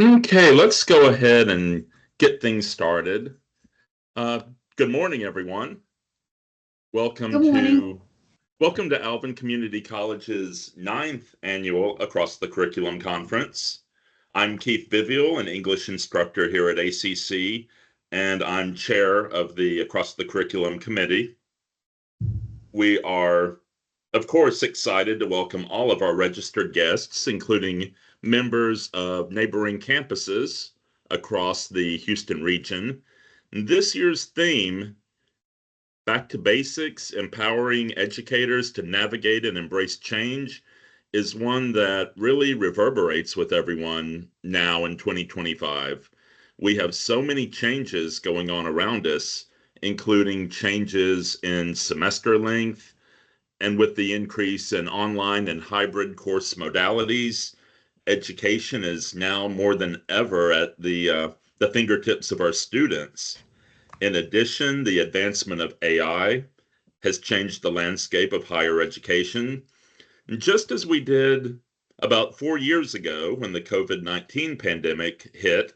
Okay, let's go ahead and get things started. Uh, Good morning, everyone. Welcome Good morning. to welcome to Alvin Community College's ninth annual Across the Curriculum Conference. I'm Keith Vivial, an English instructor here at ACC, and I'm chair of the Across the Curriculum Committee. We are, of course, excited to welcome all of our registered guests, including members of neighboring campuses across the Houston region. This year's theme, Back to Basics, Empowering Educators to Navigate and Embrace Change, is one that really reverberates with everyone now in 2025. We have so many changes going on around us, including changes in semester length, and with the increase in online and hybrid course modalities, education is now more than ever at the fingertips of our students. In addition, the advancement of AI has changed the landscape of higher education. And just as we did about 4 years ago when the COVID-19 pandemic hit,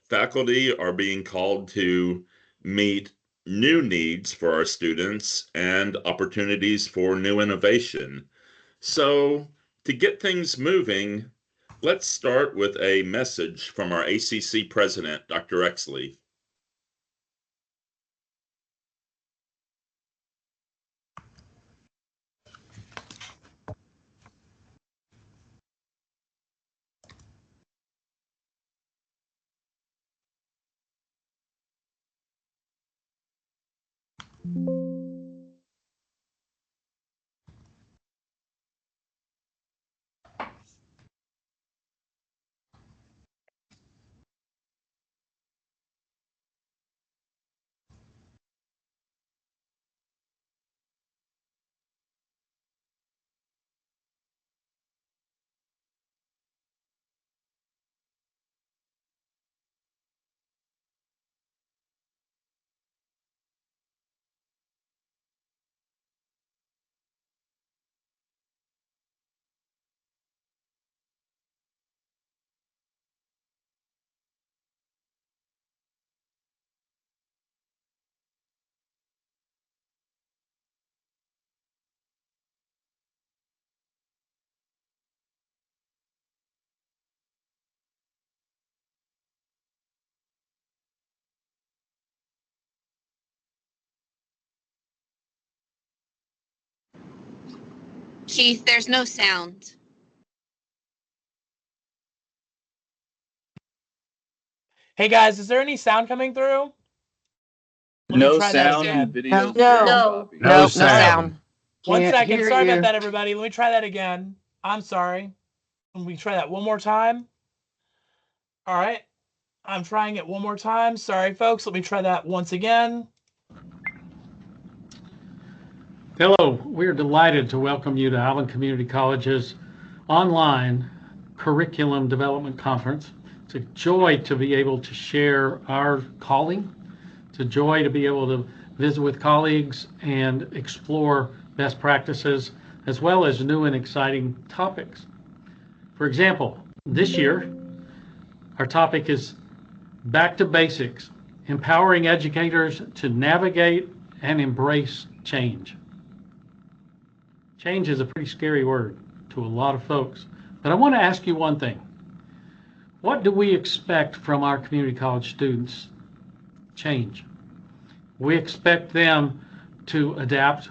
faculty are being called to meet new needs for our students and opportunities for new innovation. So, to get things moving, let's start with a message from our ACC president, Dr. Exley. Keith, there's no sound. Hey guys, is there any sound coming through? Let me No try that sound again. and video. No. No sound. One Can't second. hear Sorry you. about that, everybody. Let me try that again. I'm sorry. Let me try that one more time. All right. I'm trying it one more time. Sorry, folks. Let me try that once again. Hello, we're delighted to welcome you to Alvin Community College's online curriculum development conference. It's a joy to be able to share our calling. It's a joy to be able to visit with colleagues and explore best practices as well as new and exciting topics. For example, this year, our topic is Back to Basics, Empowering Educators to Navigate and Embrace Change. Change is a pretty scary word to a lot of folks, but I want to ask you one thing. What do we expect from our community college students? Change. We expect them to adapt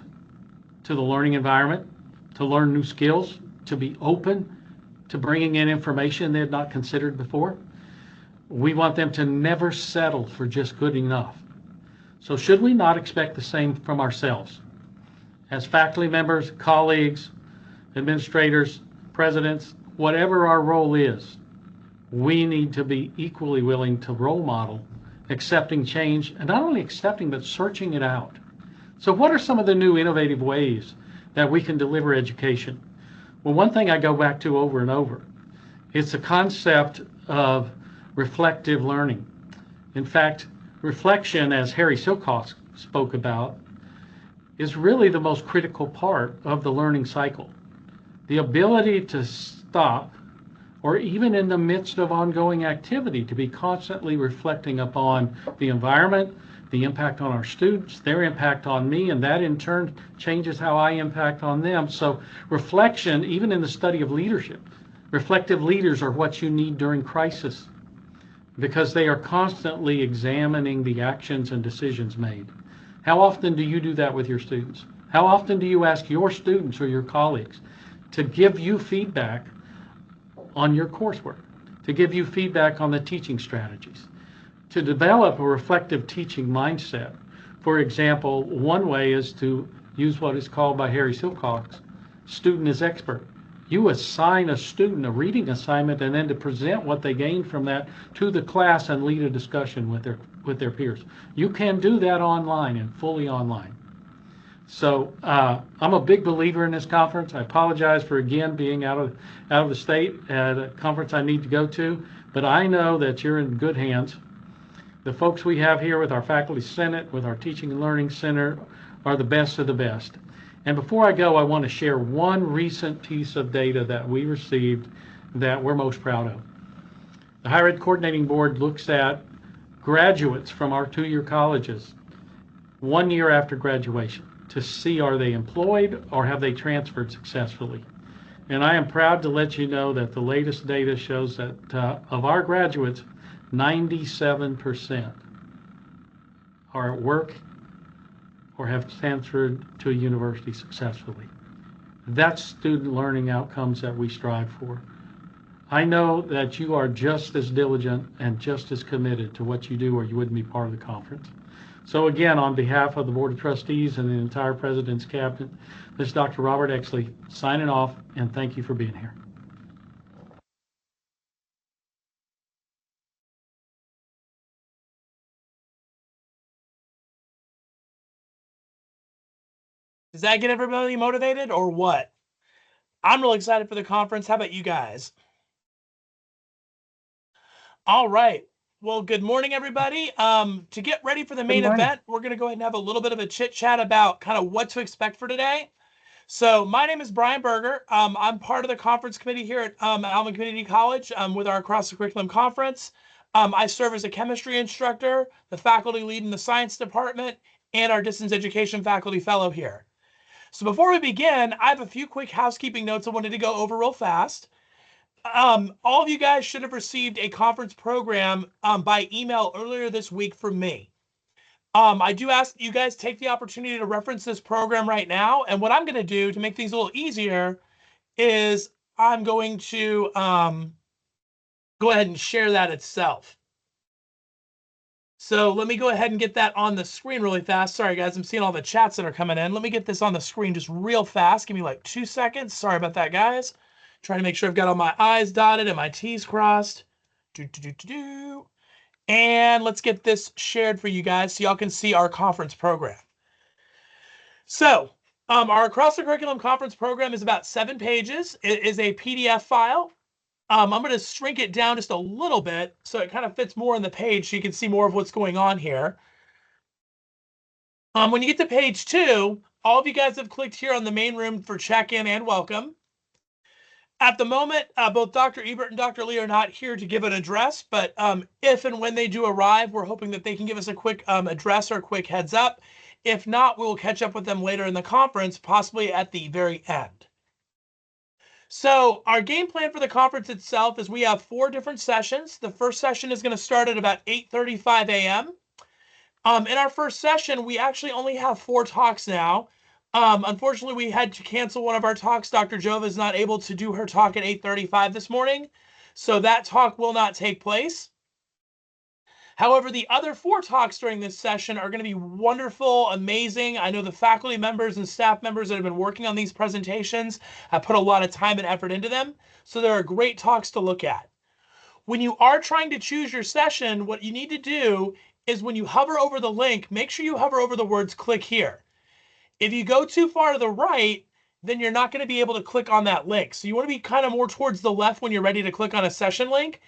to the learning environment, to learn new skills, to be open to bringing in information they had not considered before. We want them to never settle for just good enough. So should we not expect the same from ourselves? As faculty members, colleagues, administrators, presidents, whatever our role is, we need to be equally willing to role model accepting change, and not only accepting, but searching it out. So what are some of the new innovative ways that we can deliver education? Well, one thing I go back to over and over, it's the concept of reflective learning. In fact, reflection, as Harry Silcox spoke about, is really the most critical part of the learning cycle. The ability to stop, or even in the midst of ongoing activity, to be constantly reflecting upon the environment, the impact on our students, their impact on me, and that in turn changes how I impact on them. So reflection, even in the study of leadership, reflective leaders are what you need during crisis, because they are constantly examining the actions and decisions made. How often do you do that with your students? How often do you ask your students or your colleagues to give you feedback on your coursework, to give you feedback on the teaching strategies, to develop a reflective teaching mindset? For example, one way is to use what is called by Harry Silcox, student is expert. You assign a student a reading assignment and then to present what they gained from that to the class and lead a discussion with their peers. You can do that online and fully online. So I'm a big believer in this conference. I apologize for again being out of the state at a conference I need to go to, but I know that you're in good hands. The folks we have here with our Faculty Senate, with our Teaching and Learning Center, are the best of the best. And before I go, I want to share one recent piece of data that we received that we're most proud of. The Higher Ed Coordinating Board looks at graduates from our two-year colleges 1 year after graduation to see, are they employed or have they transferred successfully? And I am proud to let you know that the latest data shows that of our graduates, 97% are at work or have transferred to a university successfully. That's student learning outcomes that we strive for. I know that you are just as diligent and just as committed to what you do, or you wouldn't be part of the conference. So again, on behalf of the Board of Trustees and the entire President's Cabinet, this is Dr. Robert Exley signing off, and thank you for being here. Does that get everybody motivated or what? I'm really excited for the conference. How about you guys? All right. Well, good morning, everybody. To get ready for the main event, we're going to go ahead and have a little bit of a chit chat about kind of what to expect for today. So my name is Brian Berger. I'm part of the conference committee here at Alvin Community College with our Across the Curriculum Conference. I serve as a chemistry instructor, the faculty lead in the science department, and our distance education faculty fellow here. So before we begin, I have a few quick housekeeping notes I wanted to go over real fast. All of you guys should have received a conference program by email earlier this week from me. I do ask that you guys take the opportunity to reference this program right now. And what I'm going to do to make things a little easier is I'm going to go ahead and share that itself. So let me go ahead and get that on the screen really fast. Sorry, guys, I'm seeing all the chats that are coming in. Let me get this on the screen just real fast. Give me like 2 seconds. Sorry about that, guys. Trying to make sure I've got all my I's dotted and my T's crossed. And let's get this shared for you guys so y'all can see our conference program. So our Across the Curriculum conference program is about 7 pages. It is a PDF file. I'm going to shrink it down just a little bit so it kind of fits more on the page so you can see more of what's going on here. When you get to page 2, all of you guys have clicked here on the main room for check-in and welcome. At the moment, both Dr. Ebert and Dr. Lee are not here to give an address, but if and when they do arrive, we're hoping that they can give us a quick address or a quick heads up. If not, we will catch up with them later in the conference, possibly at the very end. So our game plan for the conference itself is we have 4 different sessions. The first session is going to start at about 8:35 a.m. In our first session, we actually only have 4 talks now. Unfortunately, we had to cancel one of our talks. Dr. Jova is not able to do her talk at 8:35 this morning, so that talk will not take place. However, the other 4 talks during this session are going to be wonderful, amazing. I know the faculty members and staff members that have been working on these presentations have put a lot of time and effort into them, so there are great talks to look at. When you are trying to choose your session, what you need to do is when you hover over the link, make sure you hover over the words "click here." If you go too far to the right, then you're not going to be able to click on that link. So you want to be kind of more towards the left when you're ready to click on a session link.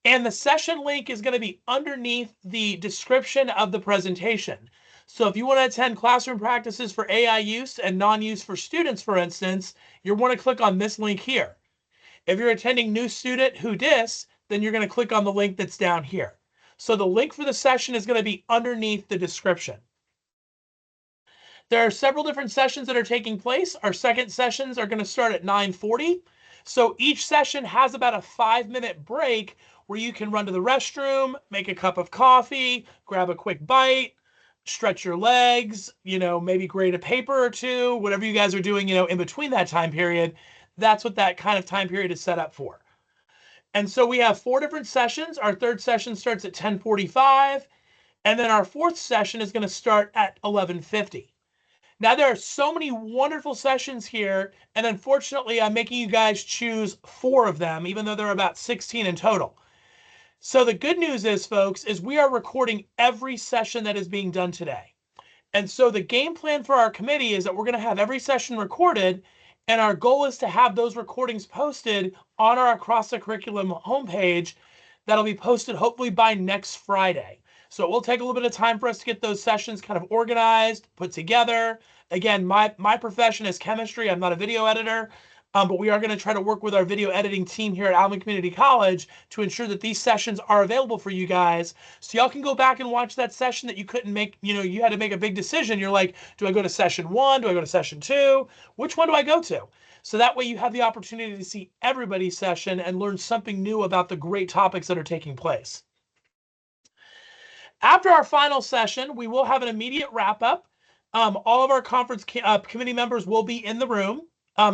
And the session link is going to be underneath the description of the presentation. So if you want to attend classroom practices for AI use and non-use for students, for instance, you want to click on this link here. If you're attending new student who dis, then you're going to click on the link that's down here. So the link for the session is going to be underneath the description. There are several different sessions that are taking place. Our second sessions are going to start at 9:40. So each session has about a 5-minute break where you can run to the restroom, make a cup of coffee, grab a quick bite, stretch your legs, maybe grade a paper or two, whatever you guys are doing, in between that time period. That's what that kind of time period is set up for. And so we have 4 different sessions. Our third session starts at 10:45, and then our fourth session is going to start at 11:50. Now, there are so many wonderful sessions here, and unfortunately, I'm making you guys choose 4 of them, even though there are about 16 in total. So the good news is, folks, is we are recording every session that is being done today. And so the game plan for our committee is that we're going to have every session recorded, and our goal is to have those recordings posted on our Across the Curriculum homepage. That'll be posted hopefully by next Friday. So it will take a little bit of time for us to get those sessions kind of organized, put together. Again, my profession is chemistry. I'm not a video editor, but we are going to try to work with our video editing team here at Alvin Community College to ensure that these sessions are available for you guys. So y'all can go back and watch that session that you couldn't make, you had to make a big decision. You're like, do I go to session 1? Do I go to session 2? Which one do I go to? So that way you have the opportunity to see everybody's session and learn something new about the great topics that are taking place. After our final session, we will have an immediate wrap up. All of our conference committee members will be in the room.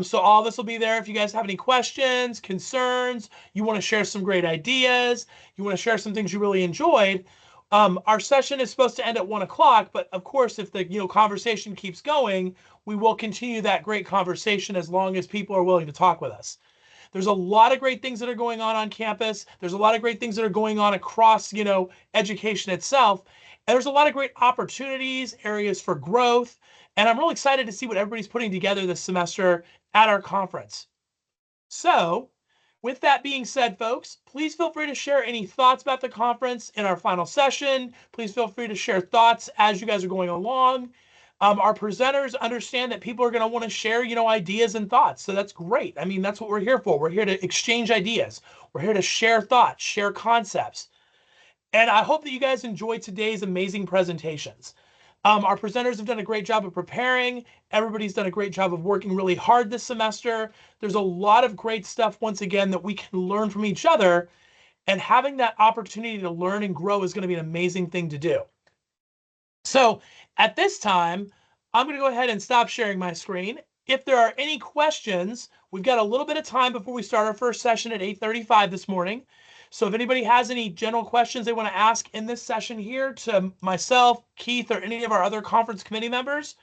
So all this will be there. If you guys have any questions, concerns, you want to share some great ideas, you want to share some things you really enjoyed, our session is supposed to end at 1 o'clock, but of course, if the conversation keeps going, we will continue that great conversation as long as people are willing to talk with us. There's a lot of great things that are going on campus. There's a lot of great things that are going on across, education itself. And there's a lot of great opportunities, areas for growth. And I'm really excited to see what everybody's putting together this semester at our conference. So with that being said, folks, please feel free to share any thoughts about the conference in our final session. Please feel free to share thoughts as you guys are going along. Our presenters understand that people are going to want to share, ideas and thoughts. So that's great. I mean, that's what we're here for. We're here to exchange ideas. We're here to share thoughts, share concepts. And I hope that you guys enjoyed today's amazing presentations. Our presenters have done a great job of preparing. Everybody's done a great job of working really hard this semester. There's a lot of great stuff, once again, that we can learn from each other. And having that opportunity to learn and grow is going to be an amazing thing to do. So at this time, I'm going to go ahead and stop sharing my screen. If there are any questions, we've got a little bit of time before we start our first session at 8:35 this morning. So if anybody has any general questions they want to ask in this session here to myself, Keith, or any of our other conference committee members,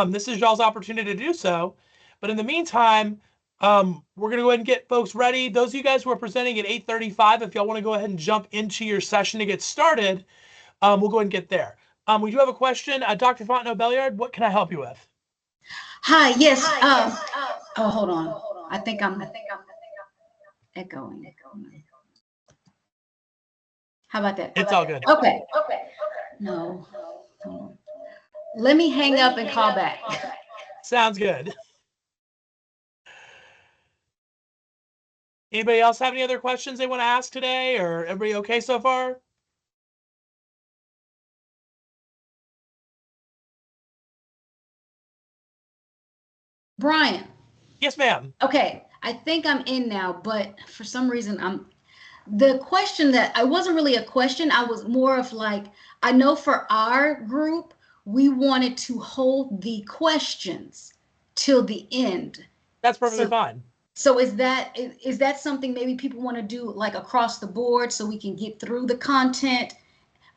this is y'all's opportunity to do so. But in the meantime, we're going to go ahead and get folks ready. Those of you guys who are presenting at 8:35, if y'all want to go ahead and jump into your session to get started, we'll go ahead and get there. We do have a question. Dr. Fontenot-Belliard, what can I help you with? Hi, yes. Oh, hold on. I think I'm echoing. How about that? It's all good. Okay. No. Let me hang up and call back. Sounds good. Anybody else have any other questions they want to ask today, or everybody okay so far? Brian. Yes, ma'am. Okay, I think I'm in now, but for some reason the question that I wasn't really a question. I was more of like, I know for our group, we wanted to hold the questions till the end. That's perfectly fine. So is that something maybe people want to do like across the board so we can get through the content?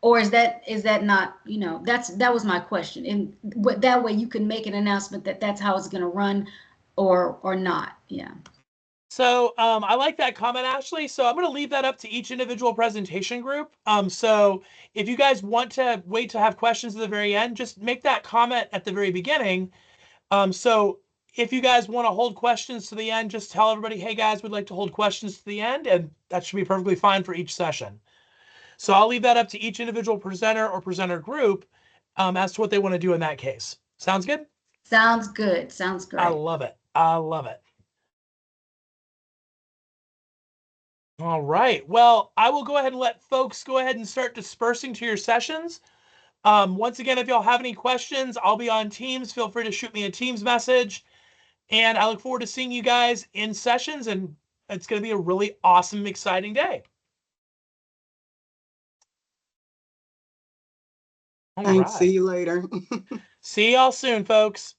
Or is that not, that was my question. And that way you can make an announcement that that's how it's going to run or not. Yeah. So I like that comment, Ashley. So I'm going to leave that up to each individual presentation group. So if you guys want to wait to have questions at the very end, just make that comment at the very beginning. So if you guys want to hold questions to the end, just tell everybody, hey guys, we'd like to hold questions to the end, and that should be perfectly fine for each session. So I'll leave that up to each individual presenter or presenter group as to what they want to do in that case. Sounds good? Sounds good. Sounds great. I love it. I love it. All right. Well, I will go ahead and let folks go ahead and start dispersing to your sessions. Once again, if y'all have any questions, I'll be on Teams. Feel free to shoot me a Teams message. And I look forward to seeing you guys in sessions, and it's going to be a really awesome, exciting day. All Thanks. right. See you later. See y'all soon, folks.